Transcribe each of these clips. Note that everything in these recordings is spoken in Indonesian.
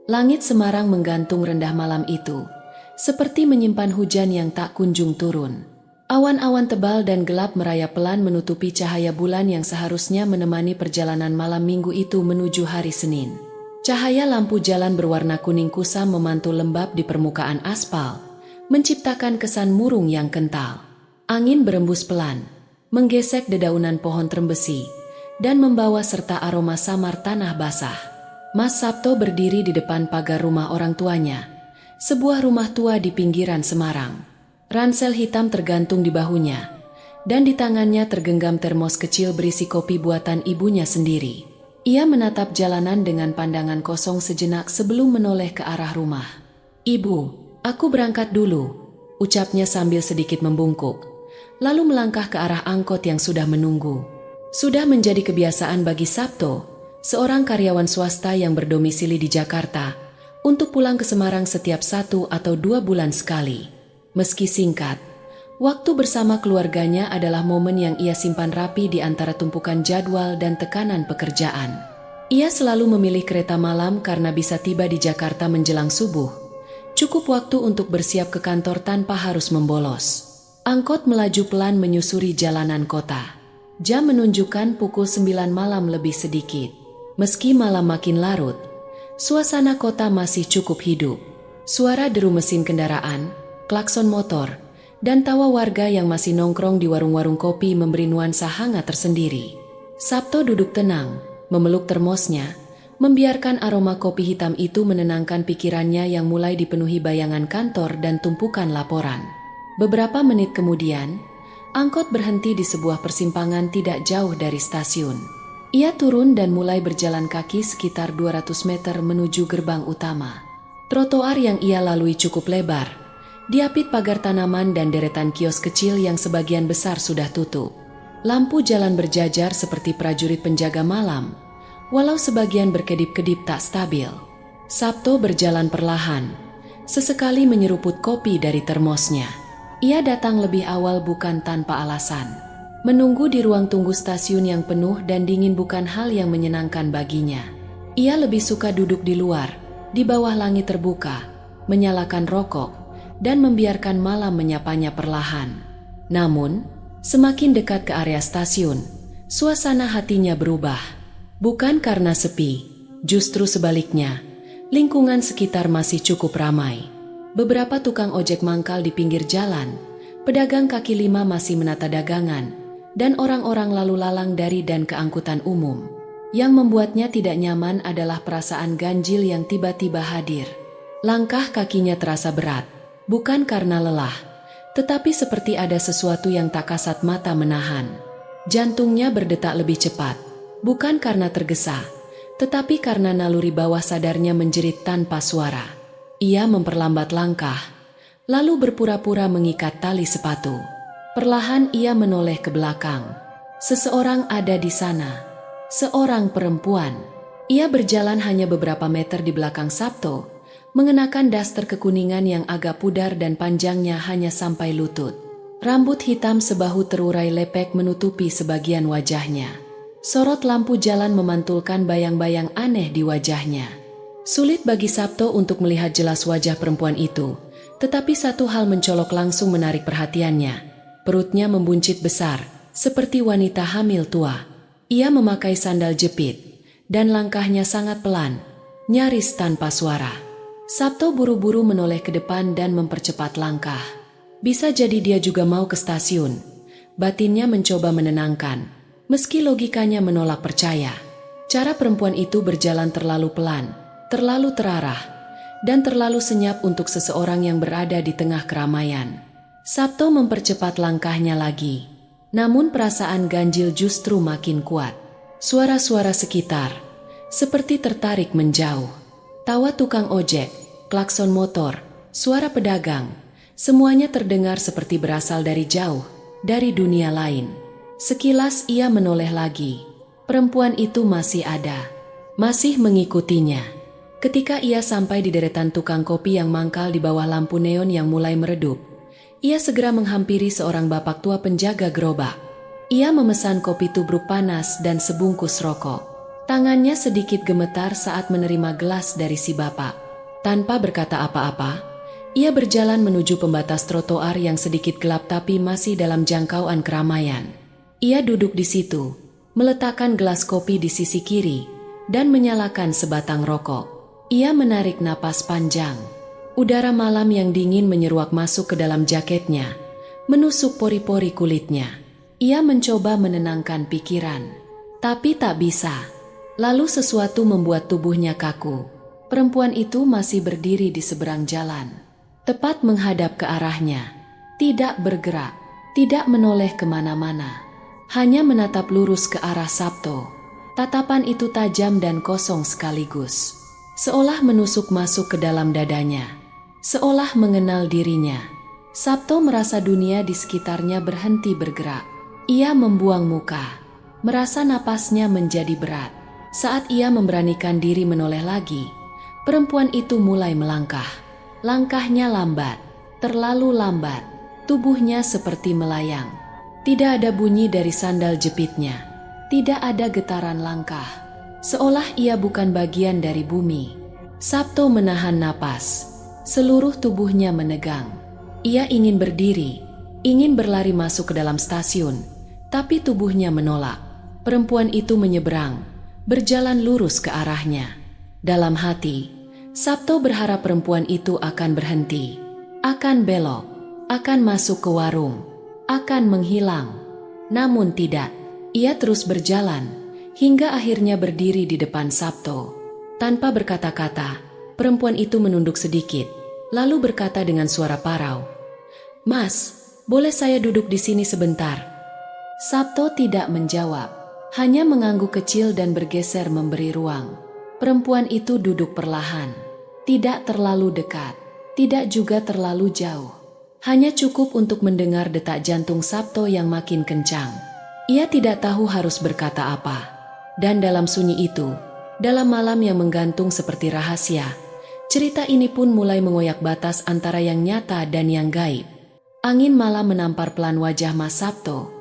Langit Semarang menggantung rendah malam itu, seperti menyimpan hujan yang tak kunjung turun. Awan-awan tebal dan gelap merayap pelan menutupi cahaya bulan yang seharusnya menemani perjalanan malam minggu itu menuju hari Senin. Cahaya lampu jalan berwarna kuning kusam memantul lembab di permukaan aspal, menciptakan kesan murung yang kental. Angin berembus pelan, menggesek dedaunan pohon trembesi, dan membawa serta aroma samar tanah basah. Mas Sabto berdiri di depan pagar rumah orang tuanya, sebuah rumah tua di pinggiran Semarang. Ransel hitam tergantung di bahunya, dan di tangannya tergenggam termos kecil berisi kopi buatan ibunya sendiri. Ia menatap jalanan dengan pandangan kosong sejenak sebelum menoleh ke arah rumah. "Ibu, aku berangkat dulu," ucapnya sambil sedikit membungkuk, lalu melangkah ke arah angkot yang sudah menunggu. Sudah menjadi kebiasaan bagi Sabto, seorang karyawan swasta yang berdomisili di Jakarta, untuk pulang ke Semarang setiap 1 atau 2 bulan sekali. Meski singkat, waktu bersama keluarganya adalah momen yang ia simpan rapi di antara tumpukan jadwal dan tekanan pekerjaan. Ia selalu memilih kereta malam karena bisa tiba di Jakarta menjelang subuh. Cukup waktu untuk bersiap ke kantor tanpa harus membolos. Angkot melaju pelan menyusuri jalanan kota. Jam menunjukkan pukul 9 malam lebih sedikit. Meski malam makin larut, suasana kota masih cukup hidup. Suara deru mesin kendaraan, klakson motor, dan tawa warga yang masih nongkrong di warung-warung kopi memberi nuansa hangat tersendiri. Sabto duduk tenang, memeluk termosnya, membiarkan aroma kopi hitam itu menenangkan pikirannya yang mulai dipenuhi bayangan kantor dan tumpukan laporan. Beberapa menit kemudian, angkot berhenti di sebuah persimpangan tidak jauh dari stasiun. Ia turun dan mulai berjalan kaki sekitar 200 meter menuju gerbang utama. Trotoar yang ia lalui cukup lebar, diapit pagar tanaman dan deretan kios kecil yang sebagian besar sudah tutup. Lampu jalan berjajar seperti prajurit penjaga malam, walau sebagian berkedip-kedip tak stabil. Sabto berjalan perlahan, sesekali menyeruput kopi dari termosnya. Ia datang lebih awal bukan tanpa alasan. Menunggu di ruang tunggu stasiun yang penuh dan dingin bukan hal yang menyenangkan baginya. Ia lebih suka duduk di luar, di bawah langit terbuka, menyalakan rokok, dan membiarkan malam menyapanya perlahan. Namun, semakin dekat ke area stasiun, suasana hatinya berubah. Bukan karena sepi, justru sebaliknya, lingkungan sekitar masih cukup ramai. Beberapa tukang ojek mangkal di pinggir jalan, pedagang kaki lima masih menata dagangan, dan orang-orang lalu lalang dari dan ke angkutan umum. Yang membuatnya tidak nyaman adalah perasaan ganjil yang tiba-tiba hadir. Langkah kakinya terasa berat, bukan karena lelah, tetapi seperti ada sesuatu yang tak kasat mata menahan. Jantungnya berdetak lebih cepat, bukan karena tergesa, tetapi karena naluri bawah sadarnya menjerit tanpa suara. Ia memperlambat langkah, lalu berpura-pura mengikat tali sepatu. Perlahan ia menoleh ke belakang. Seseorang ada di sana. Seorang perempuan. Ia berjalan hanya beberapa meter di belakang Sabto, mengenakan daster kekuningan yang agak pudar dan panjangnya hanya sampai lutut. Rambut hitam sebahu terurai lepek menutupi sebagian wajahnya. Sorot lampu jalan memantulkan bayang-bayang aneh di wajahnya. Sulit bagi Sabto untuk melihat jelas wajah perempuan itu, tetapi satu hal mencolok langsung menarik perhatiannya. Perutnya membuncit besar, seperti wanita hamil tua. Ia memakai sandal jepit, dan langkahnya sangat pelan, nyaris tanpa suara. Sabto buru-buru menoleh ke depan dan mempercepat langkah. Bisa jadi dia juga mau ke stasiun. Batinnya mencoba menenangkan, meski logikanya menolak percaya. Cara perempuan itu berjalan terlalu pelan, terlalu terarah, dan terlalu senyap untuk seseorang yang berada di tengah keramaian. Sabto mempercepat langkahnya lagi. Namun perasaan ganjil justru makin kuat. Suara-suara sekitar, seperti tertarik menjauh. Tawa tukang ojek, klakson motor, suara pedagang, semuanya terdengar seperti berasal dari jauh, dari dunia lain. Sekilas ia menoleh lagi. Perempuan itu masih ada, masih mengikutinya. Ketika ia sampai di deretan tukang kopi yang mangkal di bawah lampu neon yang mulai meredup, ia segera menghampiri seorang bapak tua penjaga gerobak. Ia memesan kopi tubruk panas dan sebungkus rokok. Tangannya sedikit gemetar saat menerima gelas dari si bapak. Tanpa berkata apa-apa, ia berjalan menuju pembatas trotoar yang sedikit gelap tapi masih dalam jangkauan keramaian. Ia duduk di situ, meletakkan gelas kopi di sisi kiri, dan menyalakan sebatang rokok. Ia menarik napas panjang. Udara malam yang dingin menyeruak masuk ke dalam jaketnya, menusuk pori-pori kulitnya. Ia mencoba menenangkan pikiran, tapi tak bisa. Lalu sesuatu membuat tubuhnya kaku. Perempuan itu masih berdiri di seberang jalan, tepat menghadap ke arahnya. Tidak bergerak, tidak menoleh kemana-mana, hanya menatap lurus ke arah Sabto. Tatapan itu tajam dan kosong sekaligus, seolah menusuk masuk ke dalam dadanya, seolah mengenal dirinya. Sabto merasa dunia di sekitarnya berhenti bergerak. Ia membuang muka, merasa napasnya menjadi berat. Saat ia memberanikan diri menoleh lagi, perempuan itu mulai melangkah. Langkahnya lambat, terlalu lambat, tubuhnya seperti melayang. Tidak ada bunyi dari sandal jepitnya, tidak ada getaran langkah, seolah ia bukan bagian dari bumi. Sabto menahan napas, seluruh tubuhnya menegang. Ia ingin berdiri, ingin berlari masuk ke dalam stasiun, tapi tubuhnya menolak. Perempuan itu menyeberang, berjalan lurus ke arahnya. Dalam hati, Sabto berharap perempuan itu akan berhenti, akan belok, akan masuk ke warung, akan menghilang. Namun tidak, ia terus berjalan, hingga akhirnya berdiri di depan Sabto. Tanpa berkata-kata, perempuan itu menunduk sedikit, lalu berkata dengan suara parau, "Mas, boleh saya duduk di sini sebentar?" Sabto tidak menjawab, hanya mengangguk kecil dan bergeser memberi ruang. Perempuan itu duduk perlahan, tidak terlalu dekat, tidak juga terlalu jauh. Hanya cukup untuk mendengar detak jantung Sabto yang makin kencang. Ia tidak tahu harus berkata apa. Dan dalam sunyi itu, dalam malam yang menggantung seperti rahasia, cerita ini pun mulai mengoyak batas antara yang nyata dan yang gaib. Angin malam menampar pelan wajah Mas Sabto,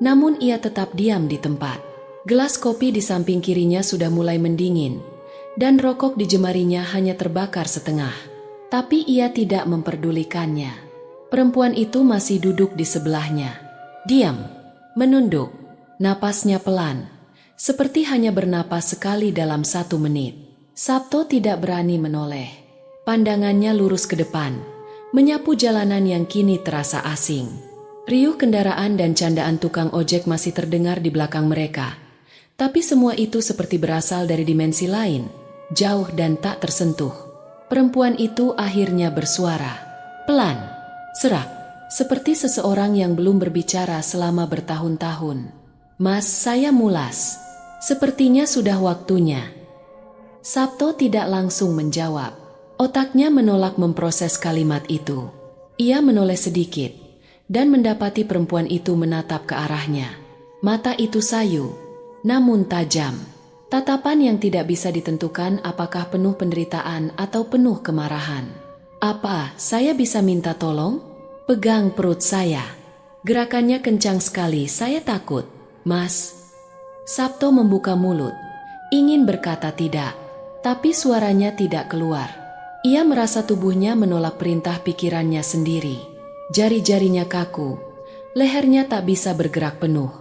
namun ia tetap diam di tempat. Gelas kopi di samping kirinya sudah mulai mendingin, dan rokok di jemarinya hanya terbakar setengah. Tapi ia tidak memperdulikannya. Perempuan itu masih duduk di sebelahnya. Diam, menunduk, napasnya pelan, seperti hanya bernapas sekali dalam 1 menit. Sabto tidak berani menoleh. Pandangannya lurus ke depan, menyapu jalanan yang kini terasa asing. Riuh kendaraan dan candaan tukang ojek masih terdengar di belakang mereka. Tapi semua itu seperti berasal dari dimensi lain, jauh dan tak tersentuh. Perempuan itu akhirnya bersuara, pelan, serak, seperti seseorang yang belum berbicara selama bertahun-tahun. "Mas, saya mulas. Sepertinya sudah waktunya." Sabto tidak langsung menjawab. Otaknya menolak memproses kalimat itu. Ia menoleh sedikit, dan mendapati perempuan itu menatap ke arahnya. Mata itu sayu, namun tajam. Tatapan yang tidak bisa ditentukan apakah penuh penderitaan atau penuh kemarahan. "Apa, saya bisa minta tolong?" "Pegang perut saya." Gerakannya kencang sekali, "Saya takut, Mas." Sabto membuka mulut, ingin berkata tidak, tapi suaranya tidak keluar. Ia merasa tubuhnya menolak perintah pikirannya sendiri. Jari-jarinya kaku, lehernya tak bisa bergerak penuh.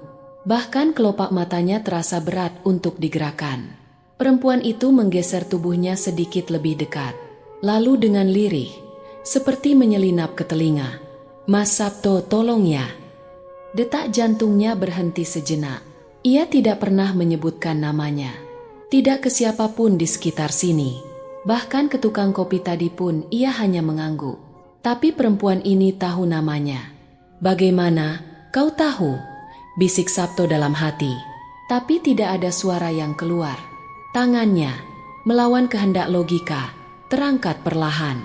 Bahkan kelopak matanya terasa berat untuk digerakkan. Perempuan itu menggeser tubuhnya sedikit lebih dekat. Lalu dengan lirih, seperti menyelinap ke telinga, "Mas Sabto, tolong ya." Detak jantungnya berhenti sejenak. Ia tidak pernah menyebutkan namanya. Tidak ke siapapun di sekitar sini. Bahkan ke tukang kopi tadi pun ia hanya mengangguk. Tapi perempuan ini tahu namanya. "Bagaimana, kau tahu?" bisik Sabto dalam hati. Tapi tidak ada suara yang keluar. Tangannya, melawan kehendak logika, terangkat perlahan.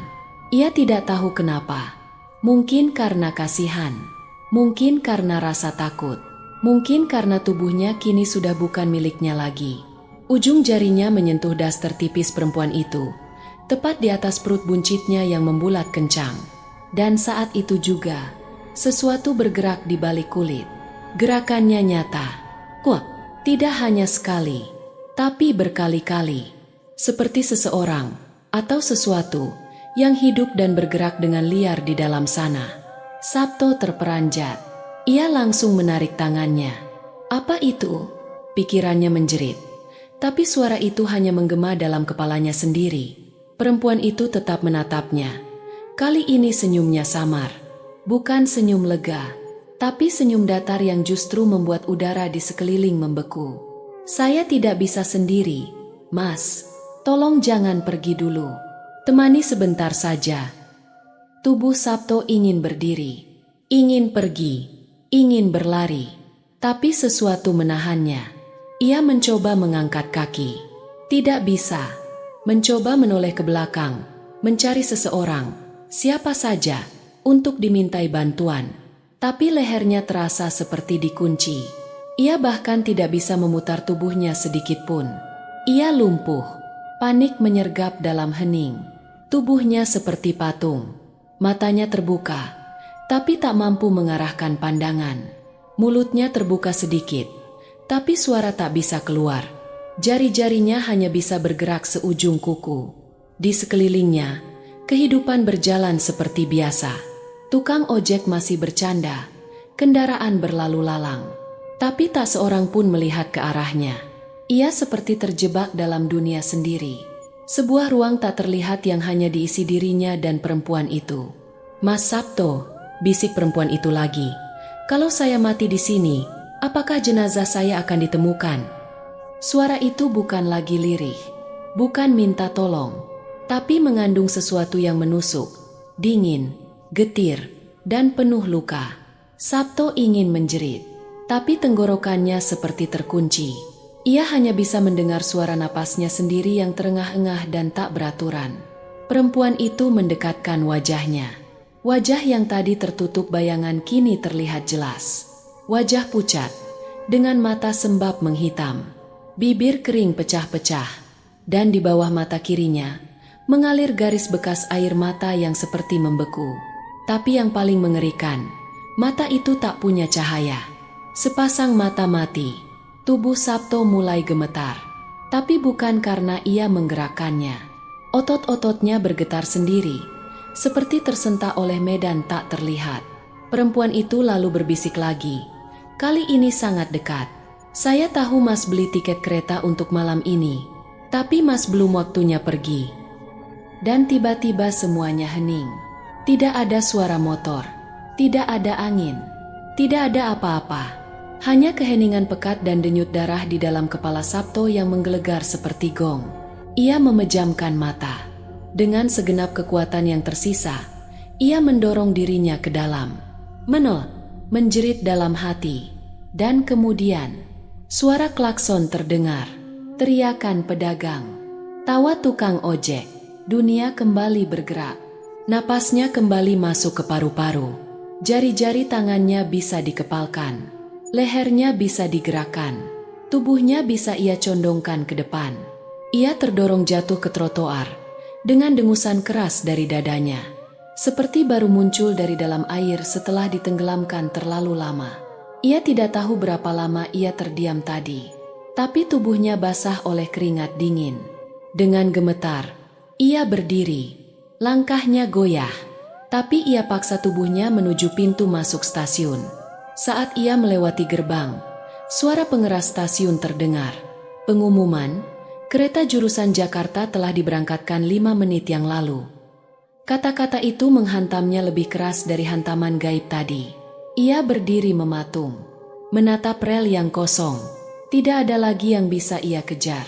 Ia tidak tahu kenapa. Mungkin karena kasihan, mungkin karena rasa takut, mungkin karena tubuhnya kini sudah bukan miliknya lagi. Ujung jarinya menyentuh daster tipis perempuan itu, tepat di atas perut buncitnya yang membulat kencang. Dan saat itu juga, sesuatu bergerak di balik kulit. Gerakannya nyata, kuat, tidak hanya sekali, tapi berkali-kali, seperti seseorang atau sesuatu yang hidup dan bergerak dengan liar di dalam sana. Sabto terperanjat. Ia langsung menarik tangannya. Apa itu? Pikirannya menjerit. Tapi suara itu hanya menggema dalam kepalanya sendiri. Perempuan itu tetap menatapnya. Kali ini senyumnya samar. Bukan senyum lega, tapi senyum datar yang justru membuat udara di sekeliling membeku. Saya tidak bisa sendiri, Mas. Tolong jangan pergi dulu. Temani sebentar saja. Tubuh Sabto ingin berdiri, ingin pergi, ingin berlari. Tapi sesuatu menahannya. Ia mencoba mengangkat kaki. Tidak bisa. Mencoba menoleh ke belakang, mencari seseorang, siapa saja, untuk dimintai bantuan. Tapi lehernya terasa seperti dikunci. Ia bahkan tidak bisa memutar tubuhnya sedikit pun. Ia lumpuh. Panik menyergap dalam hening. Tubuhnya seperti patung. Matanya terbuka, tapi tak mampu mengarahkan pandangan. Mulutnya terbuka sedikit, tapi suara tak bisa keluar. Jari-jarinya hanya bisa bergerak seujung kuku. Di sekelilingnya, kehidupan berjalan seperti biasa. Tukang ojek masih bercanda, kendaraan berlalu lalang. Tapi tak seorang pun melihat ke arahnya. Ia seperti terjebak dalam dunia sendiri. Sebuah ruang tak terlihat yang hanya diisi dirinya dan perempuan itu. Mas Sabto, bisik perempuan itu lagi. Kalau saya mati di sini, apakah jenazah saya akan ditemukan? Suara itu bukan lagi lirih, bukan minta tolong, tapi mengandung sesuatu yang menusuk, dingin, getir, dan penuh luka. Sabto ingin menjerit, tapi tenggorokannya seperti terkunci. Ia hanya bisa mendengar suara napasnya sendiri yang terengah-engah dan tak beraturan. Perempuan itu mendekatkan wajahnya. Wajah yang tadi tertutup bayangan kini terlihat jelas. Wajah pucat, dengan mata sembab menghitam. Bibir kering pecah-pecah, dan di bawah mata kirinya mengalir garis bekas air mata yang seperti membeku. Tapi yang paling mengerikan, mata itu tak punya cahaya. Sepasang mata mati. Tubuh Sabto mulai gemetar, tapi bukan karena ia menggerakkannya. Otot-ototnya bergetar sendiri, seperti tersentak oleh medan tak terlihat. Perempuan itu lalu berbisik lagi. Kali ini sangat dekat. Saya tahu Mas beli tiket kereta untuk malam ini, tapi Mas belum waktunya pergi. Dan tiba-tiba semuanya hening. Tidak ada suara motor, tidak ada angin, tidak ada apa-apa. Hanya keheningan pekat dan denyut darah di dalam kepala Sabto yang menggelegar seperti gong. Ia memejamkan mata. Dengan segenap kekuatan yang tersisa, ia mendorong dirinya ke dalam. Menjerit dalam hati. Dan kemudian suara klakson terdengar, teriakan pedagang, tawa tukang ojek. Dunia kembali bergerak. Napasnya kembali masuk ke paru-paru. Jari-jari tangannya bisa dikepalkan. Lehernya bisa digerakkan. Tubuhnya bisa ia condongkan ke depan. Ia terdorong jatuh ke trotoar dengan dengusan keras dari dadanya. Seperti baru muncul dari dalam air setelah ditenggelamkan terlalu lama. Ia tidak tahu berapa lama ia terdiam tadi, tapi tubuhnya basah oleh keringat dingin. Dengan gemetar, ia berdiri. Langkahnya goyah, tapi ia paksa tubuhnya menuju pintu masuk stasiun. Saat ia melewati gerbang, suara pengeras stasiun terdengar. Pengumuman, kereta jurusan Jakarta telah diberangkatkan 5 menit yang lalu. Kata-kata itu menghantamnya lebih keras dari hantaman gaib tadi. Ia berdiri mematung, menatap rel yang kosong. Tidak ada lagi yang bisa ia kejar.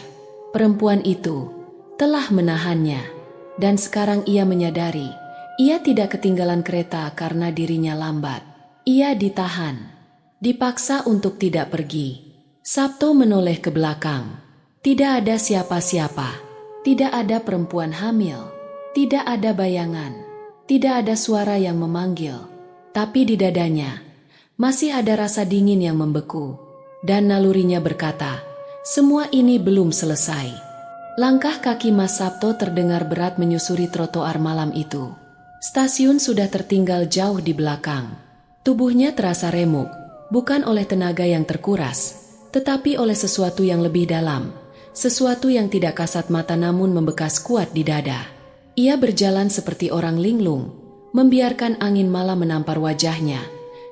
Perempuan itu telah menahannya, dan sekarang ia menyadari, ia tidak ketinggalan kereta karena dirinya lambat. Ia ditahan, dipaksa untuk tidak pergi. Sabto menoleh ke belakang. Tidak ada siapa-siapa, tidak ada perempuan hamil, tidak ada bayangan, tidak ada suara yang memanggil. Tapi di dadanya masih ada rasa dingin yang membeku, dan nalurinya berkata, semua ini belum selesai. Langkah kaki Mas Sabto terdengar berat menyusuri trotoar malam itu. Stasiun sudah tertinggal jauh di belakang. Tubuhnya terasa remuk, bukan oleh tenaga yang terkuras, tetapi oleh sesuatu yang lebih dalam, sesuatu yang tidak kasat mata namun membekas kuat di dada. Ia berjalan seperti orang linglung, membiarkan angin malam menampar wajahnya,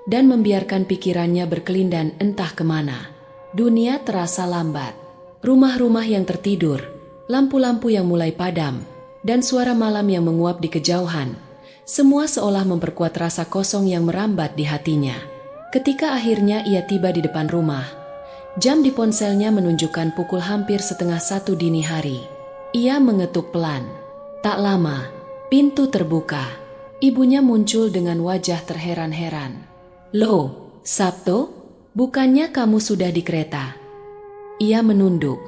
dan membiarkan pikirannya berkelindan entah kemana. Dunia terasa lambat. Rumah-rumah yang tertidur, lampu-lampu yang mulai padam, dan suara malam yang menguap di kejauhan, semua seolah memperkuat rasa kosong yang merambat di hatinya. Ketika akhirnya ia tiba di depan rumah, jam di ponselnya menunjukkan pukul hampir 1:30 dini hari. Ia mengetuk pelan. Tak lama, pintu terbuka. Ibunya muncul dengan wajah terheran-heran. "Loh, Sabto, bukannya kamu sudah di kereta?" Ia menunduk,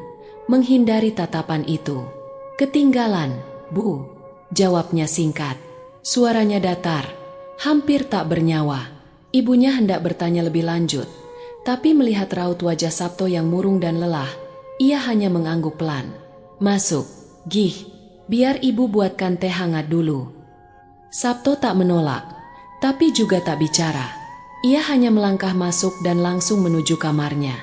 menghindari tatapan itu. "Ketinggalan, Bu," jawabnya singkat. Suaranya datar, hampir tak bernyawa. Ibunya hendak bertanya lebih lanjut, tapi melihat raut wajah Sabto yang murung dan lelah, ia hanya mengangguk pelan. "Masuk, Gih. Biar ibu buatkan teh hangat dulu." Sabto tak menolak, tapi juga tak bicara. Ia hanya melangkah masuk dan langsung menuju kamarnya.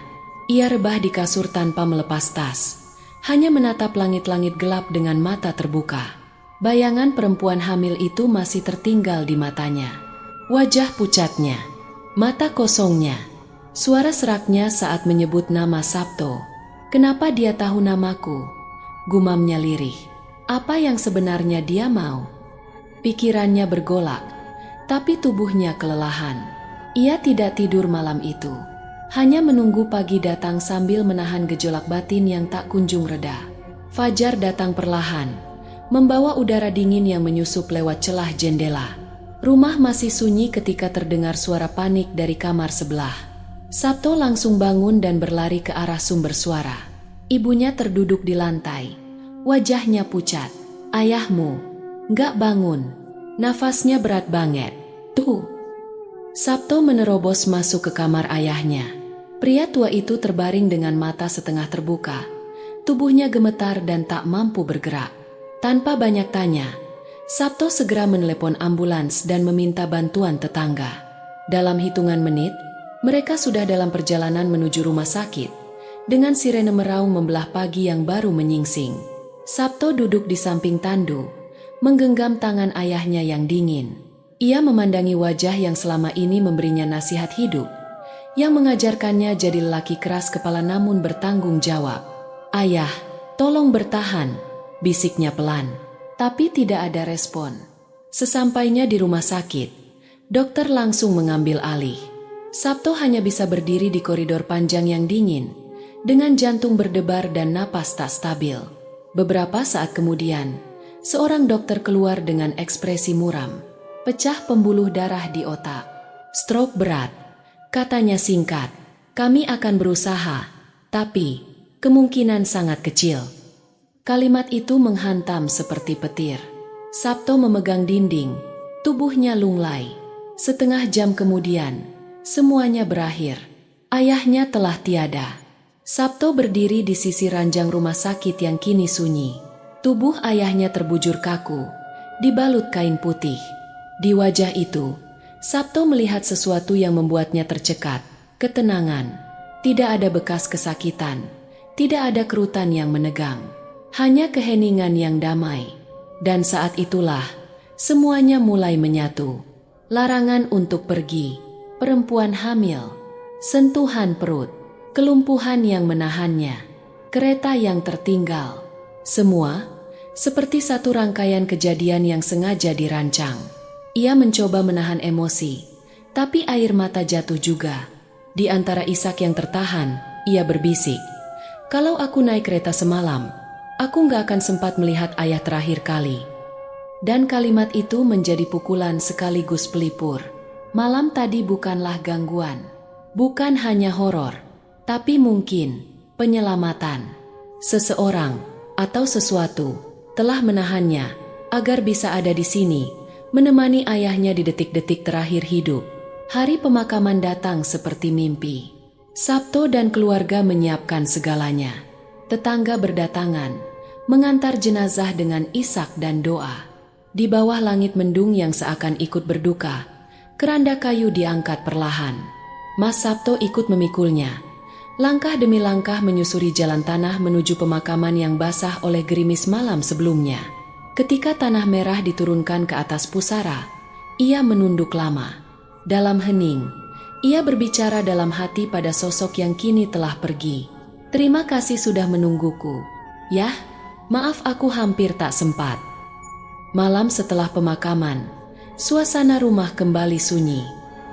Ia rebah di kasur tanpa melepas tas, hanya menatap langit-langit gelap dengan mata terbuka. Bayangan perempuan hamil itu masih tertinggal di matanya. Wajah pucatnya, mata kosongnya, suara seraknya saat menyebut nama Sabto. "Kenapa dia tahu namaku?" gumamnya lirih. Apa yang sebenarnya dia mau? Pikirannya bergolak, tapi tubuhnya kelelahan. Ia tidak tidur malam itu, hanya menunggu pagi datang sambil menahan gejolak batin yang tak kunjung reda. Fajar datang perlahan, membawa udara dingin yang menyusup lewat celah jendela. Rumah masih sunyi ketika terdengar suara panik dari kamar sebelah. Sabto langsung bangun dan berlari ke arah sumber suara. Ibunya terduduk di lantai. Wajahnya pucat. "Ayahmu nggak bangun." Nafasnya berat banget. "Tuh." Sabto menerobos masuk ke kamar ayahnya. Pria tua itu terbaring dengan mata setengah terbuka. Tubuhnya gemetar dan tak mampu bergerak. Tanpa banyak tanya, Sabto segera menelepon ambulans dan meminta bantuan tetangga. Dalam hitungan menit, mereka sudah dalam perjalanan menuju rumah sakit, dengan sirene meraung membelah pagi yang baru menyingsing. Sabto duduk di samping tandu, menggenggam tangan ayahnya yang dingin. Ia memandangi wajah yang selama ini memberinya nasihat hidup, yang mengajarkannya jadi lelaki keras kepala namun bertanggung jawab. "Ayah, tolong bertahan," bisiknya pelan, tapi tidak ada respon. Sesampainya di rumah sakit, dokter langsung mengambil alih. Sabto hanya bisa berdiri di koridor panjang yang dingin, dengan jantung berdebar dan napas tak stabil. Beberapa saat kemudian, seorang dokter keluar dengan ekspresi muram. "Pecah pembuluh darah di otak. Stroke berat," katanya singkat. "Kami akan berusaha, tapi kemungkinan sangat kecil." Kalimat itu menghantam seperti petir. Sabto memegang dinding, tubuhnya lunglai. Setengah jam kemudian, semuanya berakhir. Ayahnya telah tiada. Sabto berdiri di sisi ranjang rumah sakit yang kini sunyi. Tubuh ayahnya terbujur kaku, dibalut kain putih. Di wajah itu, Sabto melihat sesuatu yang membuatnya tercekat, ketenangan. Tidak ada bekas kesakitan, tidak ada kerutan yang menegang, hanya keheningan yang damai. Dan saat itulah, semuanya mulai menyatu. Larangan untuk pergi, perempuan hamil, sentuhan perut, kelumpuhan yang menahannya, kereta yang tertinggal. Semua seperti satu rangkaian kejadian yang sengaja dirancang. Ia mencoba menahan emosi, tapi air mata jatuh juga. Di antara isak yang tertahan, ia berbisik, "Kalau aku naik kereta semalam, aku nggak akan sempat melihat ayah terakhir kali." Dan kalimat itu menjadi pukulan sekaligus pelipur. Malam tadi bukanlah gangguan, bukan hanya horor, tapi mungkin penyelamatan. Seseorang atau sesuatu telah menahannya agar bisa ada di sini, menemani ayahnya di detik-detik terakhir hidup. Hari pemakaman datang seperti mimpi. Sabto dan keluarga menyiapkan segalanya. Tetangga berdatangan, mengantar jenazah dengan isak dan doa. Di bawah langit mendung yang seakan ikut berduka, keranda kayu diangkat perlahan. Mas Sabto ikut memikulnya, Langkah demi langkah menyusuri jalan tanah menuju pemakaman yang basah oleh gerimis malam sebelumnya. Ketika tanah merah diturunkan ke atas pusara, ia menunduk lama. Dalam hening, ia berbicara dalam hati pada sosok yang kini telah pergi. "Terima kasih sudah menungguku. Yah, maaf aku hampir tak sempat." Malam setelah pemakaman, suasana rumah kembali sunyi.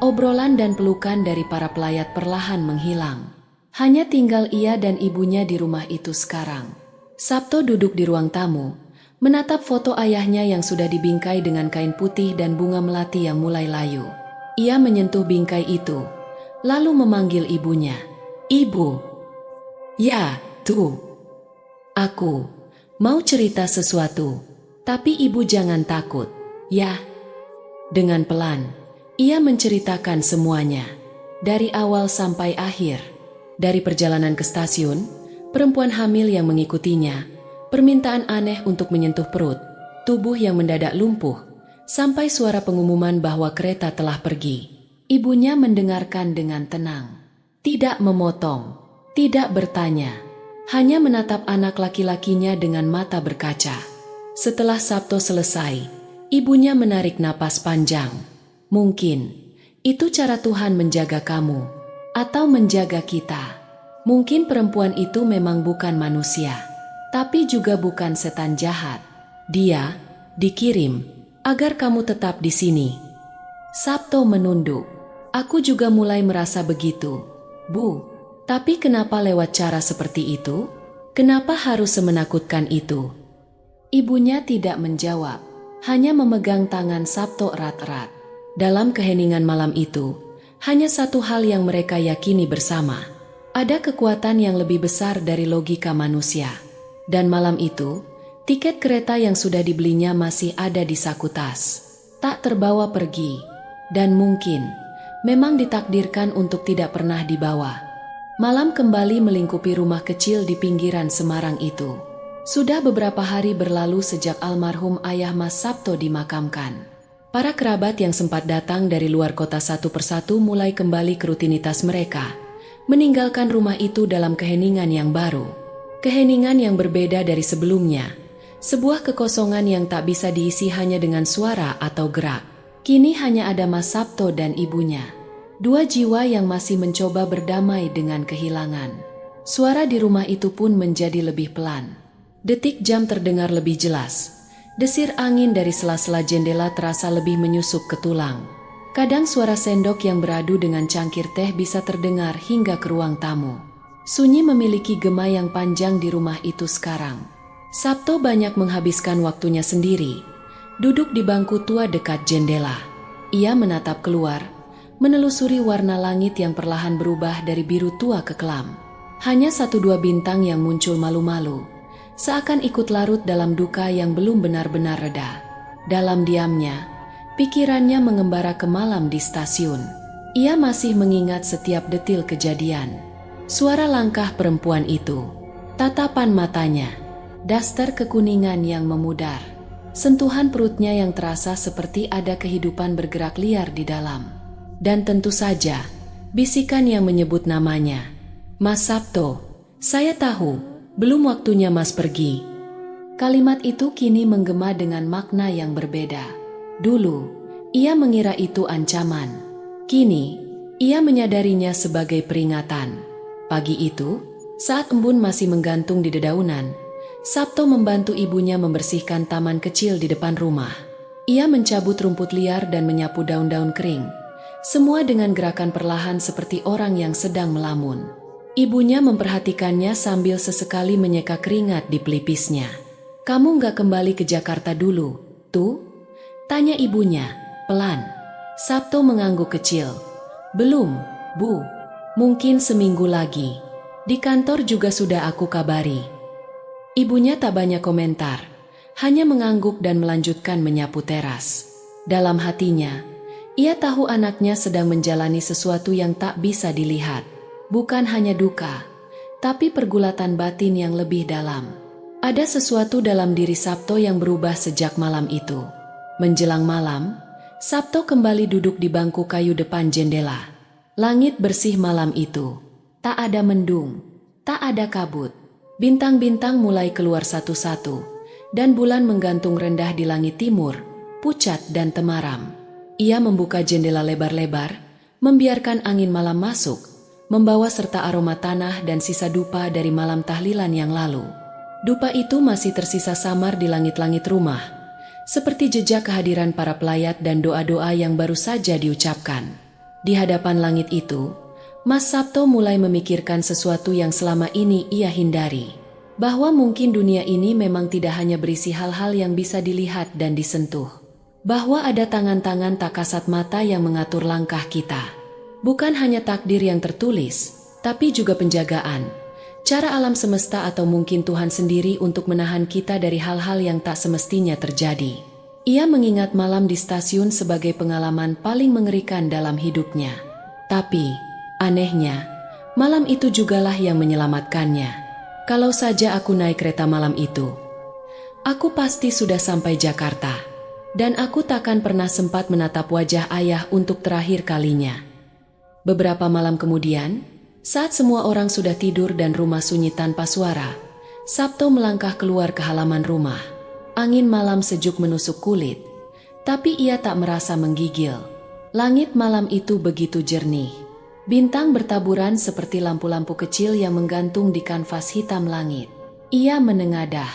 Obrolan dan pelukan dari para pelayat perlahan menghilang. Hanya tinggal ia dan ibunya di rumah itu sekarang. Sabto duduk di ruang tamu, menatap foto ayahnya yang sudah dibingkai dengan kain putih dan bunga melati yang mulai layu. Ia menyentuh bingkai itu, lalu memanggil ibunya. "Ibu." "Ya, tuh. Aku mau cerita sesuatu, tapi ibu jangan takut, ya." Dengan pelan, ia menceritakan semuanya, dari awal sampai akhir. Dari perjalanan ke stasiun, perempuan hamil yang mengikutinya, permintaan aneh untuk menyentuh perut, tubuh yang mendadak lumpuh, sampai suara pengumuman bahwa kereta telah pergi. Ibunya mendengarkan dengan tenang, tidak memotong, tidak bertanya, hanya menatap anak laki-lakinya dengan mata berkaca. Setelah Sabto selesai, ibunya menarik napas panjang. "Mungkin itu cara Tuhan menjaga kamu. Atau menjaga kita. Mungkin perempuan itu memang bukan manusia, tapi juga bukan setan jahat. Dia dikirim agar kamu tetap di sini." Sabto menunduk. "Aku juga mulai merasa begitu, Bu. Tapi kenapa lewat cara seperti itu? Kenapa harus semenakutkan itu?" Ibunya tidak menjawab, hanya memegang tangan Sabto erat-erat. Dalam keheningan malam itu, hanya satu hal yang mereka yakini bersama. Ada kekuatan yang lebih besar dari logika manusia. Dan malam itu, tiket kereta yang sudah dibelinya masih ada di saku tas. Tak terbawa pergi. Dan mungkin, memang ditakdirkan untuk tidak pernah dibawa. Malam kembali melingkupi rumah kecil di pinggiran Semarang itu. Sudah beberapa hari berlalu sejak almarhum ayah Mas Sabto dimakamkan. Para kerabat yang sempat datang dari luar kota satu persatu mulai kembali ke rutinitas mereka, meninggalkan rumah itu dalam keheningan yang baru. Keheningan yang berbeda dari sebelumnya, sebuah kekosongan yang tak bisa diisi hanya dengan suara atau gerak. Kini hanya ada Mas Sabto dan ibunya, dua jiwa yang masih mencoba berdamai dengan kehilangan. Suara di rumah itu pun menjadi lebih pelan. Detik jam terdengar lebih jelas. Desir angin dari sela-sela jendela terasa lebih menyusup ke tulang. Kadang suara sendok yang beradu dengan cangkir teh bisa terdengar hingga ke ruang tamu. Sunyi memiliki gema yang panjang di rumah itu sekarang. Sabto banyak menghabiskan waktunya sendiri, duduk di bangku tua dekat jendela. Ia menatap keluar, menelusuri warna langit yang perlahan berubah dari biru tua ke kelam. Hanya satu dua bintang yang muncul malu-malu, seakan ikut larut dalam duka yang belum benar-benar reda. Dalam diamnya, pikirannya mengembara ke malam di stasiun. Ia masih mengingat setiap detil kejadian. Suara langkah perempuan itu, tatapan matanya, daster kekuningan yang memudar, sentuhan perutnya yang terasa seperti ada kehidupan bergerak liar di dalam. Dan tentu saja, bisikan yang menyebut namanya. "Mas Sabto, saya tahu, belum waktunya Mas pergi." Kalimat itu kini menggema dengan makna yang berbeda. Dulu, ia mengira itu ancaman. Kini, ia menyadarinya sebagai peringatan. Pagi itu, saat embun masih menggantung di dedaunan, Sabto membantu ibunya membersihkan taman kecil di depan rumah. Ia mencabut rumput liar dan menyapu daun-daun kering, semua dengan gerakan perlahan seperti orang yang sedang melamun. Ibunya memperhatikannya sambil sesekali menyeka keringat di pelipisnya. "Kamu nggak kembali ke Jakarta dulu, tuh?" tanya ibunya, pelan. Sabto mengangguk kecil. "Belum, Bu. Mungkin seminggu lagi. Di kantor juga sudah aku kabari." Ibunya tak banyak komentar, hanya mengangguk dan melanjutkan menyapu teras. Dalam hatinya, ia tahu anaknya sedang menjalani sesuatu yang tak bisa dilihat. Bukan hanya duka, tapi pergulatan batin yang lebih dalam. Ada sesuatu dalam diri Sabto yang berubah sejak malam itu. Menjelang malam, Sabto kembali duduk di bangku kayu depan jendela. Langit bersih malam itu. Tak ada mendung, tak ada kabut. Bintang-bintang mulai keluar satu-satu, dan bulan menggantung rendah di langit timur, pucat dan temaram. Ia membuka jendela lebar-lebar, membiarkan angin malam masuk, membawa serta aroma tanah dan sisa dupa dari malam tahlilan yang lalu. Dupa itu masih tersisa samar di langit-langit rumah, seperti jejak kehadiran para pelayat dan doa-doa yang baru saja diucapkan. Di hadapan langit itu, Mas Sabto mulai memikirkan sesuatu yang selama ini ia hindari. Bahwa mungkin dunia ini memang tidak hanya berisi hal-hal yang bisa dilihat dan disentuh. Bahwa ada tangan-tangan tak kasat mata yang mengatur langkah kita. Bukan hanya takdir yang tertulis, tapi juga penjagaan. Cara alam semesta atau mungkin Tuhan sendiri untuk menahan kita dari hal-hal yang tak semestinya terjadi. Ia mengingat malam di stasiun sebagai pengalaman paling mengerikan dalam hidupnya. Tapi anehnya, malam itu jugalah yang menyelamatkannya. Kalau saja aku naik kereta malam itu, aku pasti sudah sampai Jakarta. Dan aku takkan pernah sempat menatap wajah ayah untuk terakhir kalinya. Beberapa malam kemudian, saat semua orang sudah tidur dan rumah sunyi tanpa suara, Sabto melangkah keluar ke halaman rumah. Angin malam sejuk menusuk kulit, tapi ia tak merasa menggigil. Langit malam itu begitu jernih. Bintang bertaburan seperti lampu-lampu kecil yang menggantung di kanvas hitam langit. Ia menengadah,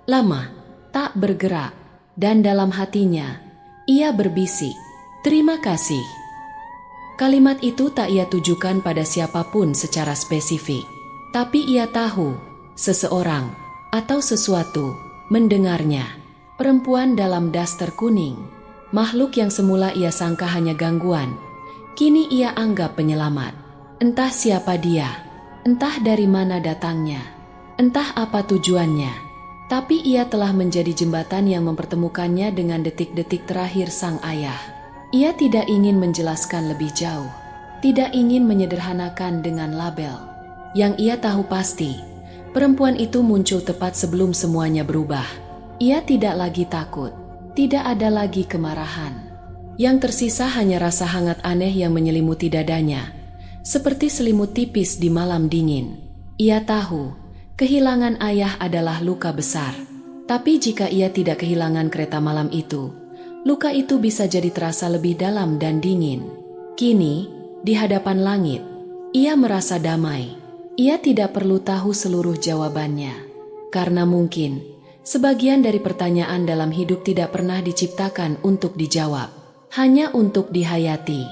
lama, tak bergerak, dan dalam hatinya, ia berbisik, "Terima kasih." Kalimat itu tak ia tujukan pada siapapun secara spesifik. Tapi ia tahu, seseorang, atau sesuatu, mendengarnya. Perempuan dalam daster kuning, makhluk yang semula ia sangka hanya gangguan, kini ia anggap penyelamat. Entah siapa dia, entah dari mana datangnya, entah apa tujuannya, tapi ia telah menjadi jembatan yang mempertemukannya dengan detik-detik terakhir sang ayah. Ia tidak ingin menjelaskan lebih jauh, tidak ingin menyederhanakan dengan label. Yang ia tahu pasti, perempuan itu muncul tepat sebelum semuanya berubah. Ia tidak lagi takut, tidak ada lagi kemarahan. Yang tersisa hanya rasa hangat aneh yang menyelimuti dadanya, seperti selimut tipis di malam dingin. Ia tahu, kehilangan ayah adalah luka besar. Tapi jika ia tidak kehilangan kereta malam itu, luka itu bisa jadi terasa lebih dalam dan dingin. Kini, di hadapan langit, ia merasa damai. Ia tidak perlu tahu seluruh jawabannya. Karena mungkin, sebagian dari pertanyaan dalam hidup tidak pernah diciptakan untuk dijawab, hanya untuk dihayati.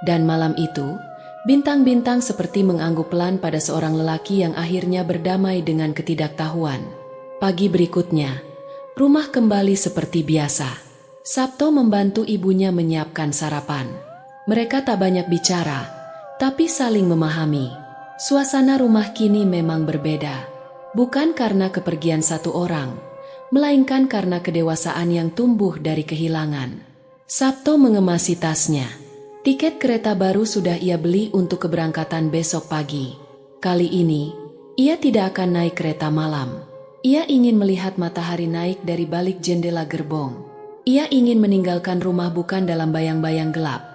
Dan malam itu, bintang-bintang seperti mengangguk pelan pada seorang lelaki yang akhirnya berdamai dengan ketidaktahuan. Pagi berikutnya, rumah kembali seperti biasa. Sabto membantu ibunya menyiapkan sarapan. Mereka tak banyak bicara, tapi saling memahami. Suasana rumah kini memang berbeda. Bukan karena kepergian satu orang, melainkan karena kedewasaan yang tumbuh dari kehilangan. Sabto mengemasi tasnya. Tiket kereta baru sudah ia beli untuk keberangkatan besok pagi. Kali ini, ia tidak akan naik kereta malam. Ia ingin melihat matahari naik dari balik jendela gerbong. Ia ingin meninggalkan rumah bukan dalam bayang-bayang gelap,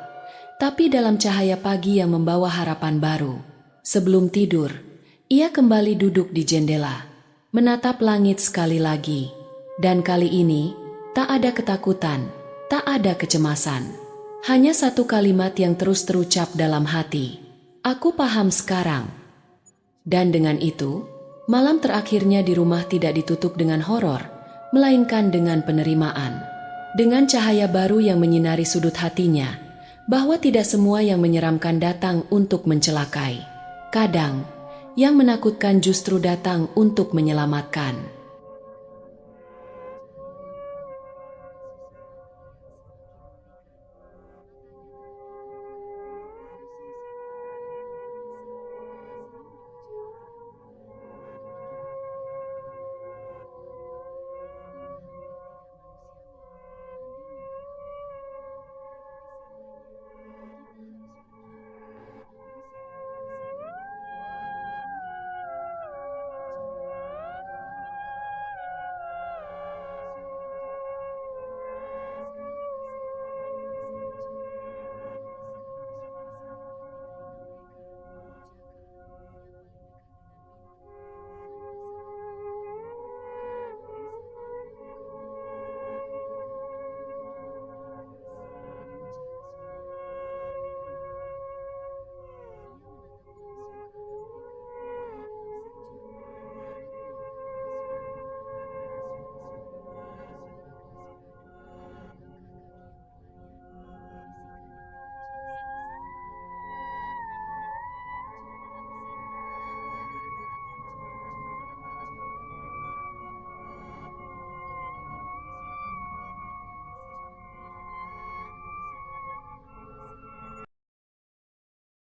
tapi dalam cahaya pagi yang membawa harapan baru. Sebelum tidur, ia kembali duduk di jendela, menatap langit sekali lagi. Dan kali ini, tak ada ketakutan, tak ada kecemasan. Hanya satu kalimat yang terus terucap dalam hati. "Aku paham sekarang." Dan dengan itu, malam terakhirnya di rumah tidak ditutup dengan horor, melainkan dengan penerimaan. Dengan cahaya baru yang menyinari sudut hatinya, bahwa tidak semua yang menyeramkan datang untuk mencelakai. Kadang, yang menakutkan justru datang untuk menyelamatkan.